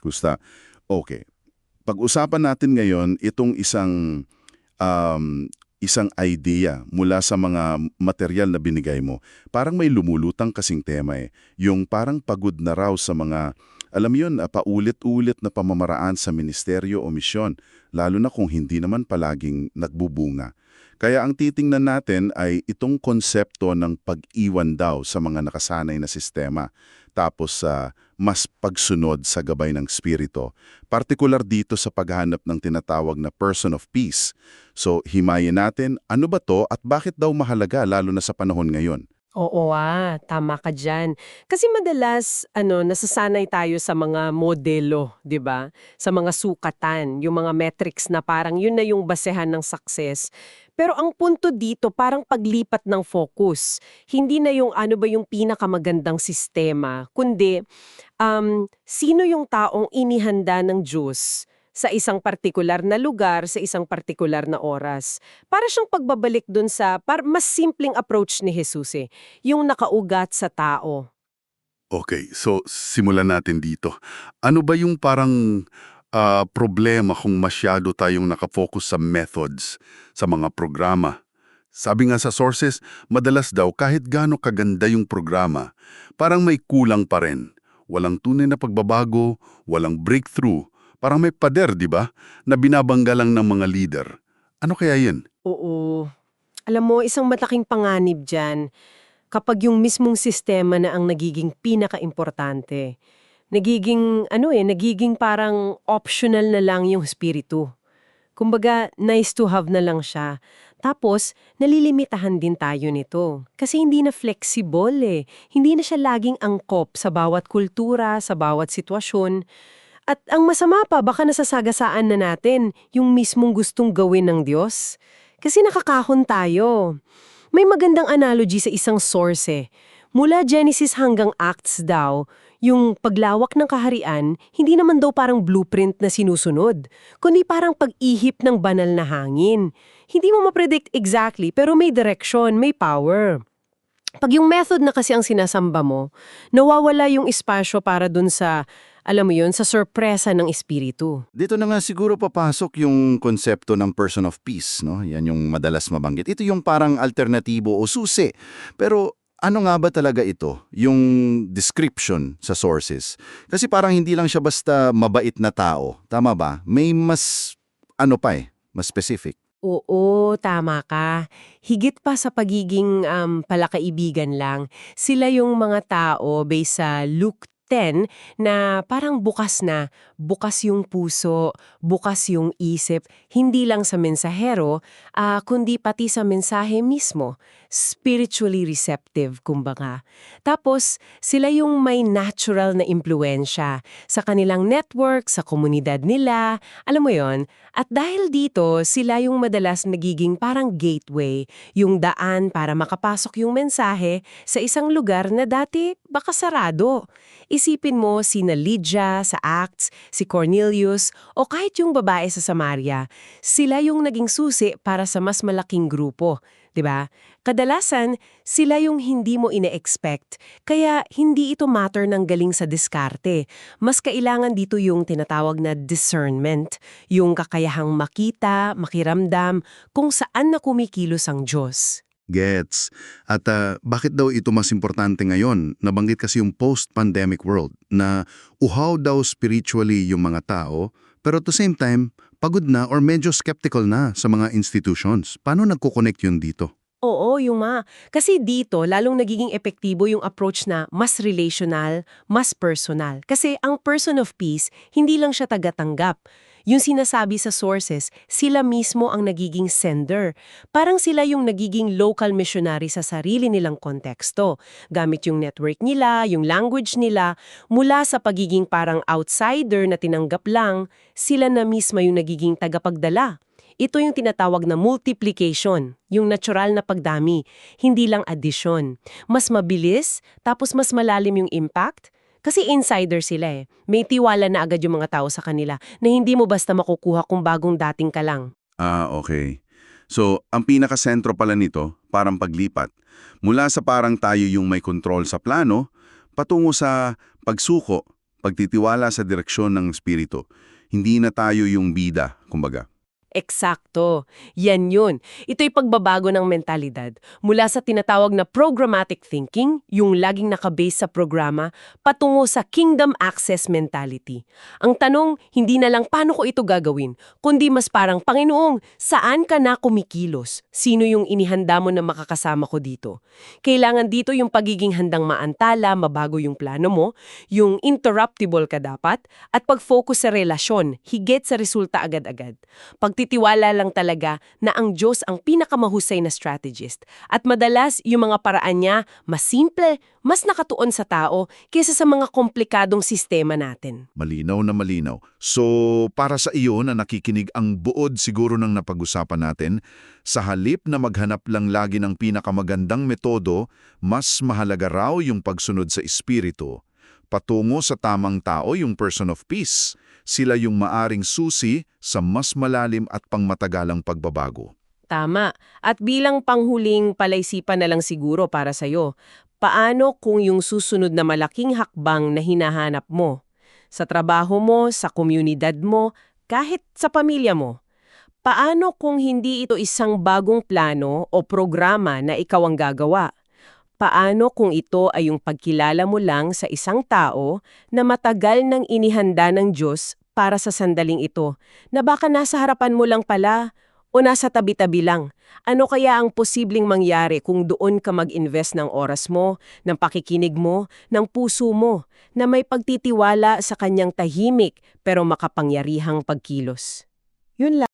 Gusta. Okay. Pag-usapan natin ngayon itong isang idea mula sa mga material na binigay mo. Parang may lumulutang kasing tema eh. Yung parang pagod na raw sa mga, alam yun, paulit-ulit na pamamaraan sa ministeryo o misyon, lalo na kung hindi naman palaging nagbubunga. Kaya ang titingnan natin ay itong konsepto ng pag-iwan daw sa mga nakasanay na sistema, tapos mas pagsunod sa gabay ng spirito, partikular dito sa paghanap ng tinatawag na person of peace. So, himayin natin, ano ba to at bakit daw mahalaga lalo na sa panahon ngayon? Oo, tama ka diyan. Kasi madalas nasasanay tayo sa mga modelo, 'di ba? Sa mga sukatan, yung mga metrics na parang yun na yung basehan ng success. Pero ang punto dito parang paglipat ng focus. Hindi na yung ano ba yung pinakamagandang sistema, kundi sino yung taong inihanda ng Diyos sa isang partikular na lugar, sa isang partikular na oras. Para siyang pagbabalik dun sa mas simpleng approach ni Jesus yung nakaugat sa tao. Okay, so simulan natin dito. Ano ba yung parang problema kung masyado tayong nakafocus sa methods, sa mga programa? Sabi nga sa sources, madalas daw kahit gaano kaganda yung programa, parang may kulang pa rin. Walang tunay na pagbabago, walang breakthrough. Parang may pader, di ba? Na binabangga lang ng mga leader. Ano kaya yun? Oo. Alam mo, isang malaking panganib dyan kapag yung mismong sistema na ang nagiging pinaka-importante. Nagiging parang optional na lang yung spiritu. Kumbaga, nice to have na lang siya. Tapos, nalilimitahan din tayo nito. Kasi hindi na flexible eh. Hindi na siya laging angkop sa bawat kultura, sa bawat sitwasyon. At ang masama pa, baka nasasagasaan na natin yung mismong gustong gawin ng Diyos. Kasi nakakahon tayo. May magandang analogy sa isang source eh. Mula Genesis hanggang Acts daw, yung paglawak ng kaharian, hindi naman daw parang blueprint na sinusunod, kundi parang pag-ihip ng banal na hangin. Hindi mo ma-predict exactly, pero may direction, may power. Pag yung method na kasi ang sinasamba mo, nawawala yung espasyo para dun sa, alam mo yun, sa sorpresa ng espiritu. Dito na nga siguro papasok yung konsepto ng person of peace, no? Yan yung madalas mabanggit. Ito yung parang alternatibo o susi. Pero ano nga ba talaga ito? Yung description sa sources. Kasi parang hindi lang siya basta mabait na tao. Tama ba? May mas mas specific. Oo, tama ka. Higit pa sa pagiging palakaibigan lang, sila yung mga tao based sa Luke 10 na parang bukas yung puso, bukas yung isip, hindi lang sa mensahero, kundi pati sa mensahe mismo. Spiritually receptive, kumbaga. Tapos, sila yung may natural na impluensya sa kanilang network, sa komunidad nila, alam mo yon. At dahil dito, sila yung madalas nagiging parang gateway, yung daan para makapasok yung mensahe sa isang lugar na dati baka sarado. Isipin mo sina Lydia sa Acts, si Cornelius, o kahit yung babae sa Samaria. Sila yung naging susi para sa mas malaking grupo. 'Di ba? Kadalasan, sila yung hindi mo ine-expect, kaya hindi ito matter ng galing sa diskarte. Mas kailangan dito yung tinatawag na discernment, yung kakayahang makita, makiramdam, kung saan na kumikilos ang Diyos. Gets. At bakit daw ito mas importante ngayon? Nabanggit kasi yung post-pandemic world na uhaw daw spiritually yung mga tao, pero at the same time, pagod na or medyo skeptical na sa mga institutions. Paano nagko-connect yun dito? Oo, kasi dito, lalong nagiging epektibo yung approach na mas relational, mas personal. Kasi ang person of peace, hindi lang siya tagatanggap. Yung sinasabi sa sources, sila mismo ang nagiging sender. Parang sila yung nagiging local missionary sa sarili nilang konteksto. Gamit yung network nila, yung language nila, mula sa pagiging parang outsider na tinanggap lang, sila na mismo yung nagiging tagapagdala. Ito yung tinatawag na multiplication, yung natural na pagdami, hindi lang addition. Mas mabilis, tapos mas malalim yung impact, kasi insider sila eh. May tiwala na agad yung mga tao sa kanila na hindi mo basta makukuha kung bagong dating ka lang. Okay. So, ang pinakasentro pala nito, parang paglipat. Mula sa parang tayo yung may control sa plano, patungo sa pagsuko, Pagtitiwala sa direksyon ng Espiritu. Hindi na tayo yung bida, kumbaga. Eksakto. Yan yun. Ito'y pagbabago ng mentalidad mula sa tinatawag na programmatic thinking, yung laging nakabase sa programa, patungo sa kingdom access mentality. Ang tanong, hindi na lang paano ko ito gagawin, kundi mas parang, Panginoong, saan ka na kumikilos? Sino yung inihanda mo na makakasama ko dito? Kailangan dito yung pagiging handang maantala, mabago yung plano mo, yung interruptible ka dapat, at pag-focus sa relasyon, higit sa resulta agad-agad. Pagtitiwala lang talaga na ang Diyos ang pinakamahusay na strategist at madalas yung mga paraan niya mas simple, mas nakatuon sa tao kaysa sa mga komplikadong sistema natin. Malinaw na malinaw. So, para sa iyo na nakikinig ang buod siguro ng napag-usapan natin, sa halip na maghanap lang lagi ng pinakamagandang metodo, mas mahalaga raw yung pagsunod sa Espiritu. Patungo sa tamang tao yung person of peace. Sila yung maaring susi sa mas malalim at pangmatagalang pagbabago. Tama. At bilang panghuling palaisipan na lang siguro para sa'yo, paano kung yung susunod na malaking hakbang na hinahanap mo? Sa trabaho mo, sa komunidad mo, kahit sa pamilya mo? Paano kung hindi ito isang bagong plano o programa na ikaw ang gagawa? Paano kung ito ay yung pagkilala mo lang sa isang tao na matagal nang inihanda ng Diyos para sa sandaling ito, na baka nasa harapan mo lang pala o nasa tabi-tabi lang? Ano kaya ang posibleng mangyari kung doon ka mag-invest ng oras mo, ng pakikinig mo, ng puso mo, na may pagtitiwala sa kanyang tahimik pero makapangyarihang pagkilos? Yun lang.